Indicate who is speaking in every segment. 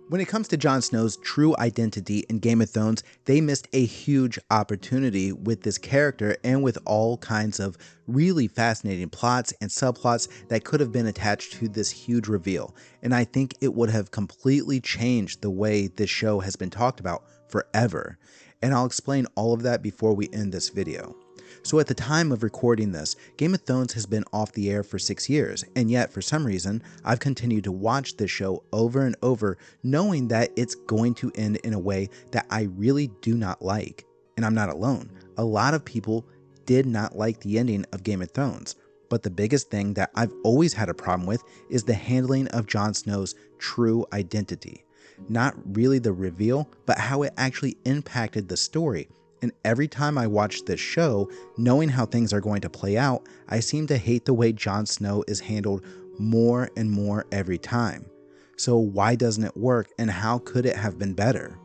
Speaker 1: When it comes to Jon Snow's true identity in Game of Thrones, they missed a huge opportunity with this character and with all kinds of really fascinating plots and subplots that could have been attached to this huge reveal. And I think it would have completely changed the way this show has been talked about forever. And I'll explain all of that before we end this video. So at the time of recording this, Game of Thrones has been off the air for 6 years, and yet for some reason, I've continued to watch this show over and over, knowing that it's going to end in a way that I really do not like. And I'm not alone. A lot of people did not like the ending of Game of Thrones. But the biggest thing that I've always had a problem with is the handling of Jon Snow's true identity. Not really the reveal, but how it actually impacted the story. And every time I watch this show, knowing how things are going to play out, I seem to hate the way Jon Snow is handled more and more every time. So why doesn't it work, and how could it have been better?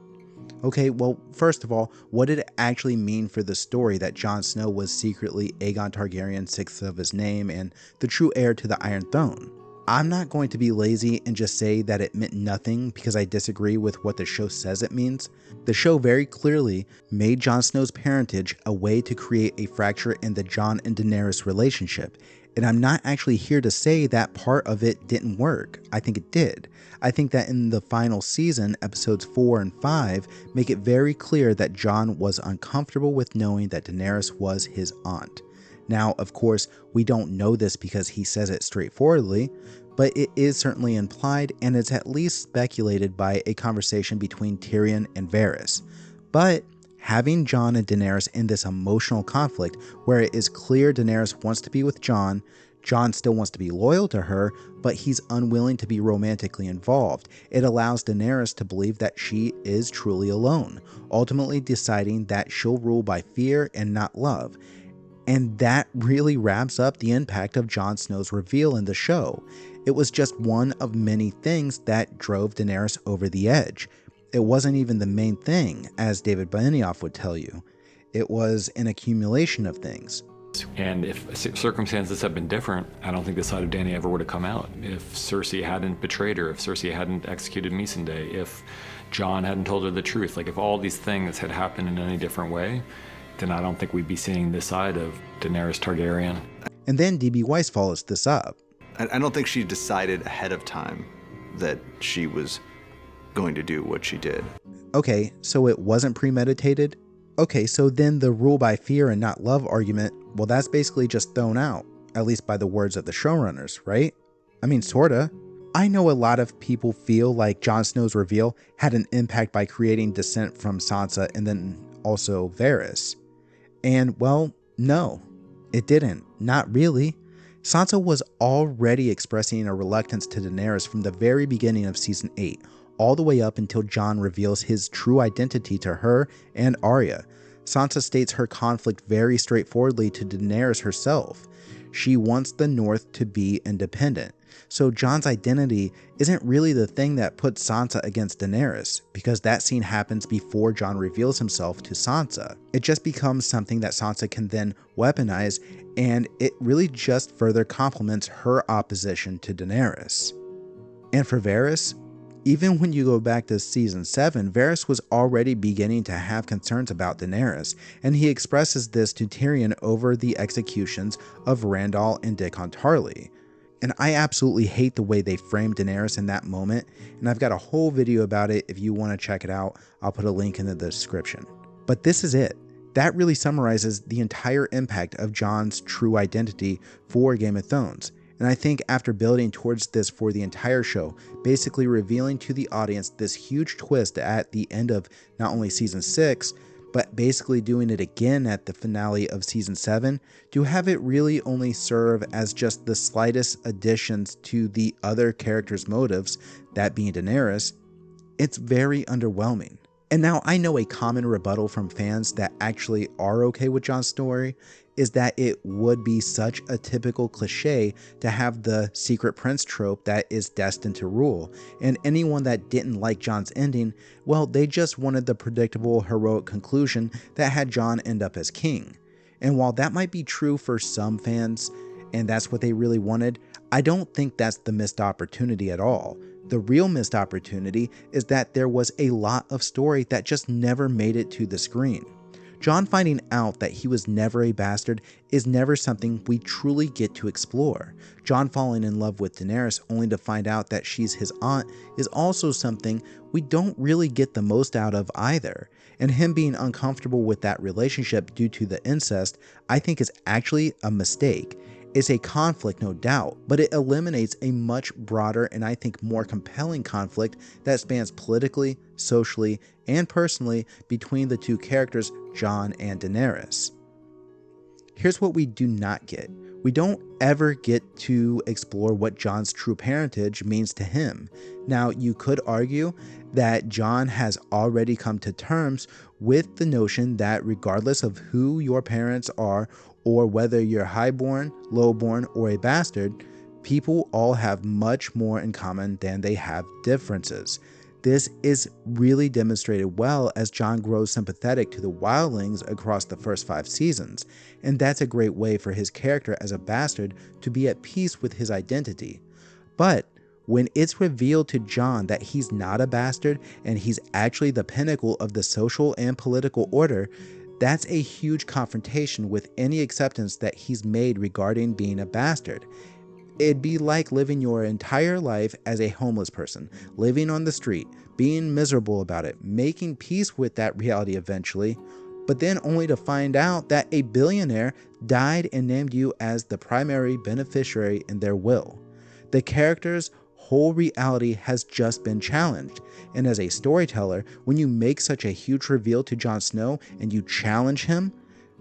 Speaker 1: Okay, well, first of all, what did it actually mean for the story that Jon Snow was secretly Aegon Targaryen, sixth of his name, and the true heir to the Iron Throne? I'm not going to be lazy and just say that it meant nothing because I disagree with what the show says it means. The show very clearly made Jon Snow's parentage a way to create a fracture in the Jon and Daenerys relationship. And I'm not actually here to say that part of it didn't work. I think it did. I think that in the final season, episodes 4 and 5 make it very clear that Jon was uncomfortable with knowing that Daenerys was his aunt. Now, of course, we don't know this because he says it straightforwardly, but it is certainly implied, and it's at least speculated by a conversation between Tyrion and Varys. But having Jon and Daenerys in this emotional conflict where it is clear Daenerys wants to be with Jon, Jon still wants to be loyal to her, but he's unwilling to be romantically involved. It allows Daenerys to believe that she is truly alone, ultimately deciding that she'll rule by fear and not love. And that really wraps up the impact of Jon Snow's reveal in the show. It was just one of many things that drove Daenerys over the edge. It wasn't even the main thing, as David Benioff would tell you. It was an accumulation of things.
Speaker 2: And if circumstances had been different, I don't think the side of Dany ever would have come out. If Cersei hadn't betrayed her, if Cersei hadn't executed Missandei, if Jon hadn't told her the truth, like if all these things had happened in any different way, then I don't think we'd be seeing this side of Daenerys Targaryen.
Speaker 1: And then D.B. Weiss follows this up.
Speaker 3: I don't think she decided ahead of time that she was going to do what she did.
Speaker 1: Okay, so it wasn't premeditated? Okay, so then the rule by fear and not love argument, well, that's basically just thrown out, at least by the words of the showrunners, right? I mean, sorta. I know a lot of people feel like Jon Snow's reveal had an impact by creating dissent from Sansa and then also Varys. And, well, no, it didn't. Not really. Sansa was already expressing a reluctance to Daenerys from the very beginning of Season 8, all the way up until Jon reveals his true identity to her and Arya. Sansa states her conflict very straightforwardly to Daenerys herself. She wants the North to be independent. So Jon's identity isn't really the thing that puts Sansa against Daenerys, because that scene happens before Jon reveals himself to Sansa. It just becomes something that Sansa can then weaponize, and it really just further complements her opposition to Daenerys. And for Varys, even when you go back to Season 7, Varys was already beginning to have concerns about Daenerys, and he expresses this to Tyrion over the executions of Randall and Dickon Tarly. And I absolutely hate the way they framed Daenerys in that moment, and I've got a whole video about it if you want to check it out. I'll put a link in the description. But this is it. That really summarizes the entire impact of Jon's true identity for Game of Thrones. And I think after building towards this for the entire show, basically revealing to the audience this huge twist at the end of not only Season 6, but basically doing it again at the finale of Season 7, to have it really only serve as just the slightest additions to the other characters' motives, that being Daenerys, it's very underwhelming. And now I know a common rebuttal from fans that actually are okay with Jon's story is that it would be such a typical cliche to have the secret prince trope that is destined to rule, and anyone that didn't like Jon's ending, well, they just wanted the predictable heroic conclusion that had Jon end up as king. And while that might be true for some fans, and that's what they really wanted, I don't think that's the missed opportunity at all. The real missed opportunity is that there was a lot of story that just never made it to the screen. Jon finding out that he was never a bastard is never something we truly get to explore. Jon falling in love with Daenerys only to find out that she's his aunt is also something we don't really get the most out of either. And him being uncomfortable with that relationship due to the incest, I think is actually a mistake. It's a conflict, no doubt, but it eliminates a much broader and I think more compelling conflict that spans politically, socially, and personally between the two characters, Jon and Daenerys. Here's what we do not get. We don't ever get to explore what Jon's true parentage means to him. Now, you could argue that Jon has already come to terms with the notion that regardless of who your parents are, or whether you're highborn, lowborn, or a bastard, people all have much more in common than they have differences. This is really demonstrated well as Jon grows sympathetic to the wildlings across the first 5 seasons, and that's a great way for his character as a bastard to be at peace with his identity. But when it's revealed to Jon that he's not a bastard and he's actually the pinnacle of the social and political order, that's a huge confrontation with any acceptance that he's made regarding being a bastard. It'd be like living your entire life as a homeless person, living on the street, being miserable about it, making peace with that reality eventually, but then only to find out that a billionaire died and named you as the primary beneficiary in their will. The character's whole reality has just been challenged, and as a storyteller, when you make such a huge reveal to Jon Snow and you challenge him,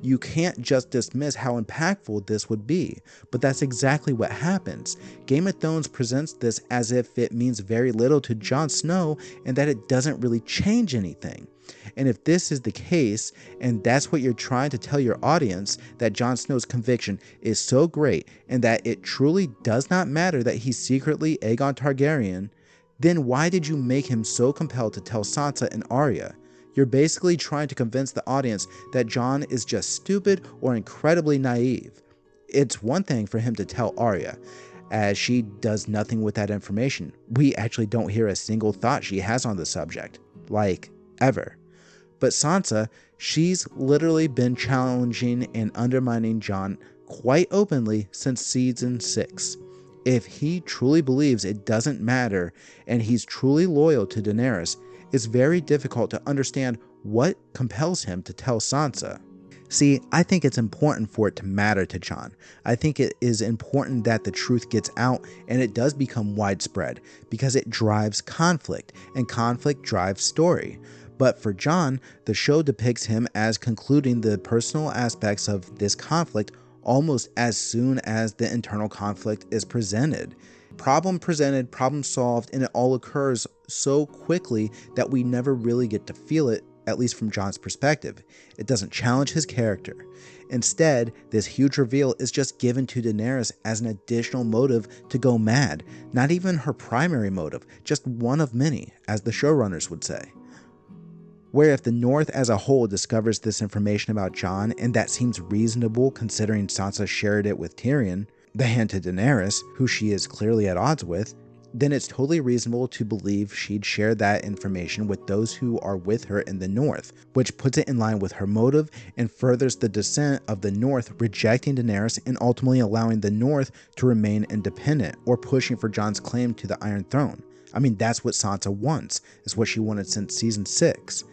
Speaker 1: you can't just dismiss how impactful this would be, but that's exactly what happens. Game of Thrones presents this as if it means very little to Jon Snow and that it doesn't really change anything. And if this is the case, and that's what you're trying to tell your audience, that Jon Snow's conviction is so great and that it truly does not matter that he's secretly Aegon Targaryen, then why did you make him so compelled to tell Sansa and Arya? You're basically trying to convince the audience that Jon is just stupid or incredibly naive. It's one thing for him to tell Arya, as she does nothing with that information. We actually don't hear a single thought she has on the subject, like, ever. But Sansa, she's literally been challenging and undermining Jon quite openly since season 6. If he truly believes it doesn't matter and he's truly loyal to Daenerys, it's very difficult to understand what compels him to tell Sansa. See, I think it's important for it to matter to Jon. I think it is important that the truth gets out and it does become widespread because it drives conflict, and conflict drives story. But for Jon, the show depicts him as concluding the personal aspects of this conflict almost as soon as the internal conflict is presented. Problem presented, problem solved, and it all occurs so quickly that we never really get to feel it, at least from Jon's perspective. It doesn't challenge his character. Instead, this huge reveal is just given to Daenerys as an additional motive to go mad, not even her primary motive, just one of many, as the showrunners would say. Where if the North as a whole discovers this information about Jon, and that seems reasonable considering Sansa shared it with Tyrion, the hand to Daenerys, who she is clearly at odds with, then it's totally reasonable to believe she'd share that information with those who are with her in the North, which puts it in line with her motive and furthers the descent of the North rejecting Daenerys and ultimately allowing the North to remain independent or pushing for Jon's claim to the Iron Throne. I mean, that's what Sansa wants. It's what she wanted since season 6.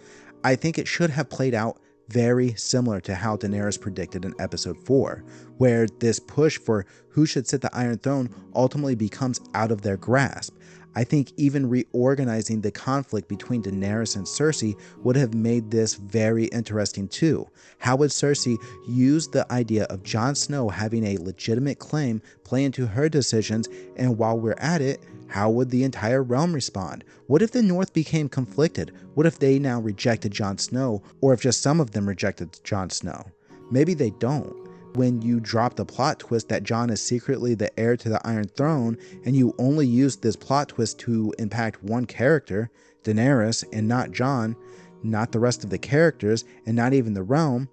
Speaker 1: I think it should have played out very similar to how Daenerys predicted in episode 4, where this push for who should sit the Iron Throne ultimately becomes out of their grasp. I think even reorganizing the conflict between Daenerys and Cersei would have made this very interesting too. How would Cersei use the idea of Jon Snow having a legitimate claim play into her decisions, and while we're at it, how would the entire realm respond? What if the North became conflicted? What if they now rejected Jon Snow, or if just some of them rejected Jon Snow? Maybe they don't. When you drop the plot twist that Jon is secretly the heir to the Iron Throne, and you only use this plot twist to impact one character, Daenerys, and not Jon, not the rest of the characters, and not even the realm,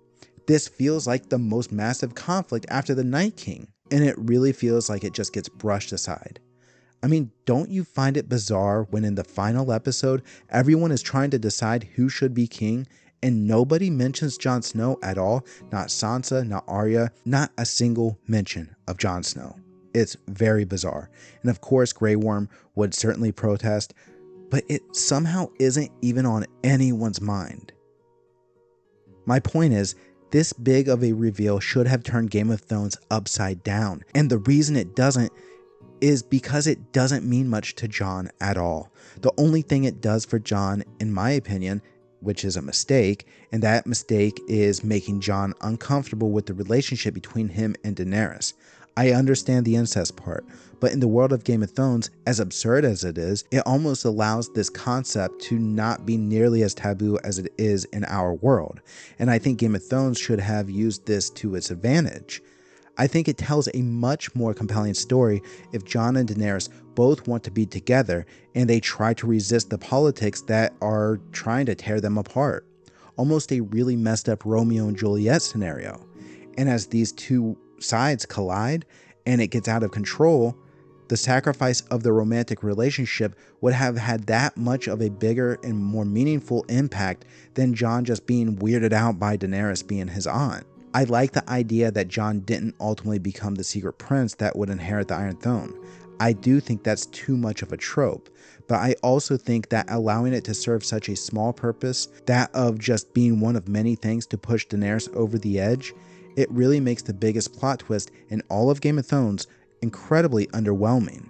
Speaker 1: this feels like the most massive conflict after the Night King, and it really feels like it just gets brushed aside. I mean, don't you find it bizarre when in the final episode, everyone is trying to decide who should be king and nobody mentions Jon Snow at all? Not Sansa, not Arya, not a single mention of Jon Snow. It's very bizarre. And of course, Grey Worm would certainly protest, but it somehow isn't even on anyone's mind. My point is, this big of a reveal should have turned Game of Thrones upside down. And the reason it doesn't is because it doesn't mean much to Jon at all. The only thing it does for Jon, in my opinion, which is a mistake, and that mistake is making Jon uncomfortable with the relationship between him and Daenerys. I understand the incest part, but in the world of Game of Thrones, as absurd as it is, it almost allows this concept to not be nearly as taboo as it is in our world. And I think Game of Thrones should have used this to its advantage. I think it tells a much more compelling story if Jon and Daenerys both want to be together and they try to resist the politics that are trying to tear them apart. Almost a really messed up Romeo and Juliet scenario. And as these two sides collide and it gets out of control, the sacrifice of the romantic relationship would have had that much of a bigger and more meaningful impact than Jon just being weirded out by Daenerys being his aunt. I like the idea that Jon didn't ultimately become the secret prince that would inherit the Iron Throne. I do think that's too much of a trope, but I also think that allowing it to serve such a small purpose, that of just being one of many things to push Daenerys over the edge, it really makes the biggest plot twist in all of Game of Thrones incredibly underwhelming.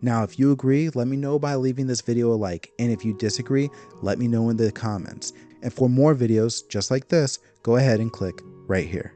Speaker 1: Now, if you agree, let me know by leaving this video a like, and if you disagree, let me know in the comments. And for more videos just like this, go ahead and click right here.